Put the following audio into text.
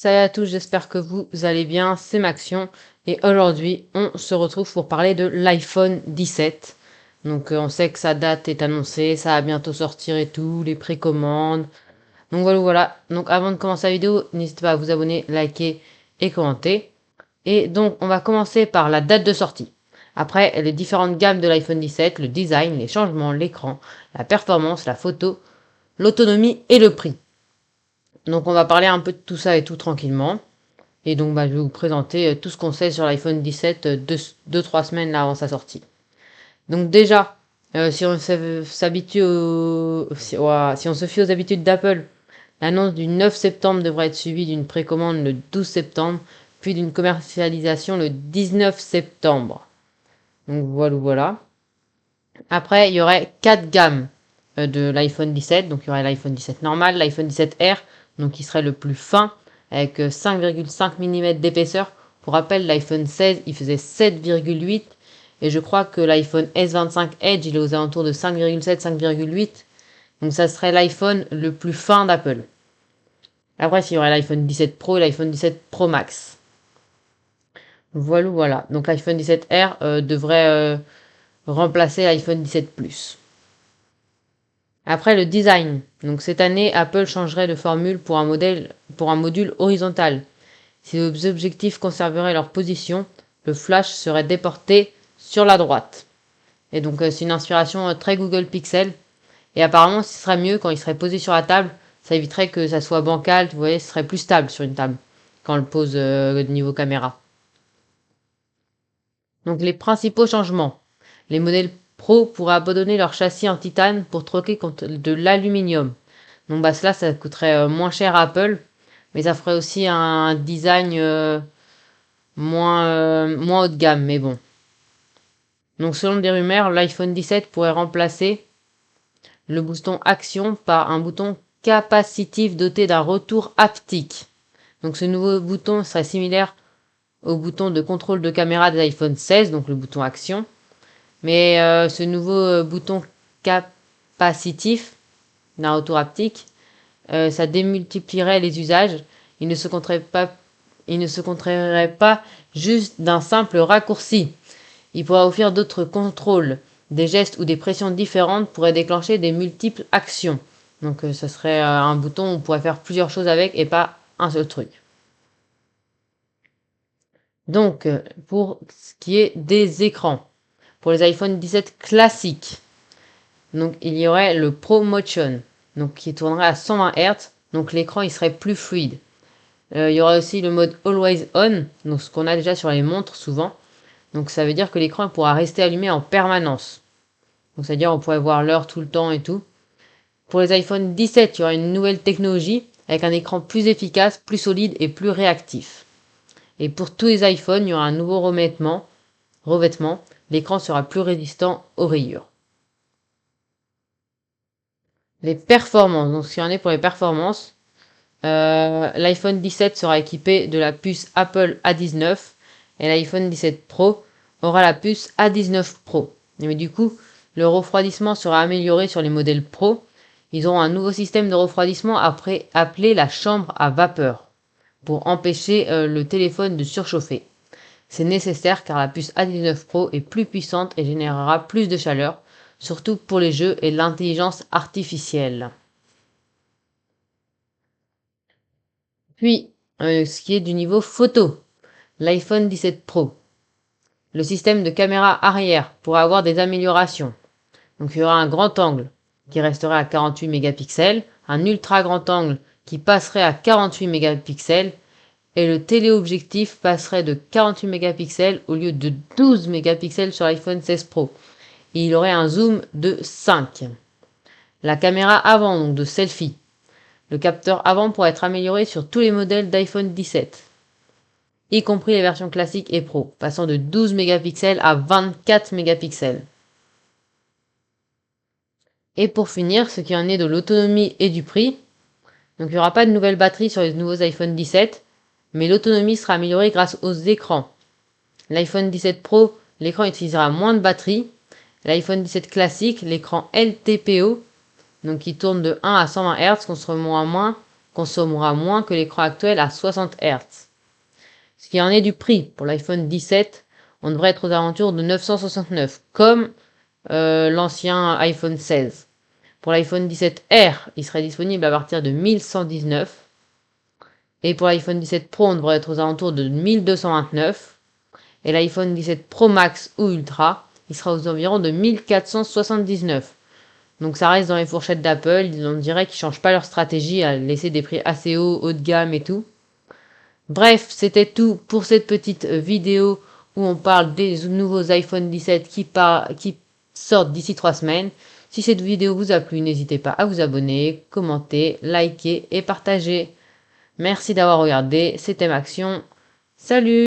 Salut à tous, j'espère que vous allez bien, c'est Maxion et aujourd'hui on se retrouve pour parler de l'iPhone 17. Donc on sait que sa date est annoncée, ça va bientôt sortir et tout, les précommandes. Donc voilà. Donc avant de commencer la vidéo, n'hésitez pas à vous abonner, liker et commenter. Et donc on va commencer par la date de sortie. Après les différentes gammes de l'iPhone 17, le design, les changements, l'écran, la performance, la photo, l'autonomie et le prix. Donc on va parler un peu de tout ça et tout tranquillement. Et donc, je vais vous présenter tout ce qu'on sait sur l'iPhone 17 2-3 semaines là, avant sa sortie. Donc déjà, si on s'habitue si on se fie aux habitudes d'Apple, l'annonce du 9 septembre devrait être suivie d'une précommande le 12 septembre, puis d'une commercialisation le 19 septembre. Donc voilà. Après, il y aurait 4 gammes de l'iPhone 17. Donc il y aurait l'iPhone 17 normal, l'iPhone 17R, donc qui serait le plus fin, avec 5,5 mm d'épaisseur. Pour rappel, l'iPhone 16, il faisait 7,8. Et je crois que l'iPhone S25 Edge, il est aux alentours de 5,7, 5,8. Donc ça serait l'iPhone le plus fin d'Apple. Après, il y aurait l'iPhone 17 Pro et l'iPhone 17 Pro Max. Voilà. Donc l'iPhone 17R devrait remplacer l'iPhone 17 Plus. Après le design. Donc cette année, Apple changerait de formule pour un module horizontal. Si les objectifs conserveraient leur position, le flash serait déporté sur la droite. Et donc c'est une inspiration très Google Pixel. Et apparemment, ce serait mieux quand il serait posé sur la table. Ça éviterait que ça soit bancal, vous voyez, ce serait plus stable sur une table quand on le pose niveau caméra. Donc les principaux changements. Les modèles Pro pourraient abandonner leur châssis en titane pour troquer contre de l'aluminium. Donc cela, ça coûterait moins cher à Apple, mais ça ferait aussi un design moins haut de gamme, mais bon. Donc selon des rumeurs, l'iPhone 17 pourrait remplacer le bouton Action par un bouton capacitif doté d'un retour haptique. Donc ce nouveau bouton serait similaire au bouton de contrôle de caméra des iPhone 16, donc le bouton Action. Mais ce nouveau bouton capacitif d'un retour haptique, ça démultiplierait les usages. Il ne se contrerait pas juste d'un simple raccourci. Il pourra offrir d'autres contrôles. Des gestes ou des pressions différentes pourraient déclencher des multiples actions. Donc ce serait un bouton où on pourrait faire plusieurs choses avec et pas un seul truc. Donc pour ce qui est des écrans, pour les iPhone 17 classiques, donc il y aurait le ProMotion, donc qui tournerait à 120 Hz, donc l'écran il serait plus fluide. Il y aurait aussi le mode Always On, donc ce qu'on a déjà sur les montres souvent. Donc ça veut dire que l'écran pourra rester allumé en permanence. Donc c'est-à-dire on pourrait voir l'heure tout le temps et tout. Pour les iPhone 17, il y aura une nouvelle technologie avec un écran plus efficace, plus solide et plus réactif. Et pour tous les iPhones, il y aura un nouveau revêtement. L'écran sera plus résistant aux rayures. Les performances. Donc, ce qu'il y en est pour les performances, l'iPhone 17 sera équipé de la puce Apple A19 et l'iPhone 17 Pro aura la puce A19 Pro. Mais du coup, le refroidissement sera amélioré sur les modèles Pro. Ils auront un nouveau système de refroidissement appelé la chambre à vapeur pour empêcher le téléphone de surchauffer. C'est nécessaire car la puce A19 Pro est plus puissante et générera plus de chaleur, surtout pour les jeux et l'intelligence artificielle. Puis, ce qui est du niveau photo, l'iPhone 17 Pro. Le système de caméra arrière pourra avoir des améliorations. Donc il y aura un grand angle qui resterait à 48 mégapixels, un ultra grand angle qui passerait à 48 mégapixels et le téléobjectif passerait de 48 mégapixels au lieu de 12 mégapixels sur l'iPhone 16 Pro. Et il aurait un zoom de 5. La caméra avant, donc de selfie. Le capteur avant pourrait être amélioré sur tous les modèles d'iPhone 17, y compris les versions classiques et Pro, passant de 12 mégapixels à 24 mégapixels. Et pour finir, ce qui en est de l'autonomie et du prix. Donc il n'y aura pas de nouvelle batterie sur les nouveaux iPhone 17, mais l'autonomie sera améliorée grâce aux écrans. L'iPhone 17 Pro, l'écran utilisera moins de batterie. L'iPhone 17 classique, l'écran LTPO, donc qui tourne de 1 à 120 Hz, consommera moins que l'écran actuel à 60 Hz. Ce qui en est du prix, pour l'iPhone 17, on devrait être aux alentours de 969, comme l'ancien iPhone 16. Pour l'iPhone 17R, il serait disponible à partir de 1119. Et pour l'iPhone 17 Pro, on devrait être aux alentours de 1229. Et l'iPhone 17 Pro Max ou Ultra, il sera aux environs de 1479. Donc ça reste dans les fourchettes d'Apple. On dirait qu'ils changent pas leur stratégie à laisser des prix assez hauts, haut de gamme et tout. Bref, c'était tout pour cette petite vidéo où on parle des nouveaux iPhone 17 qui sortent d'ici 3 semaines. Si cette vidéo vous a plu, n'hésitez pas à vous abonner, commenter, liker et partager. Merci d'avoir regardé, c'était Maxion. Salut!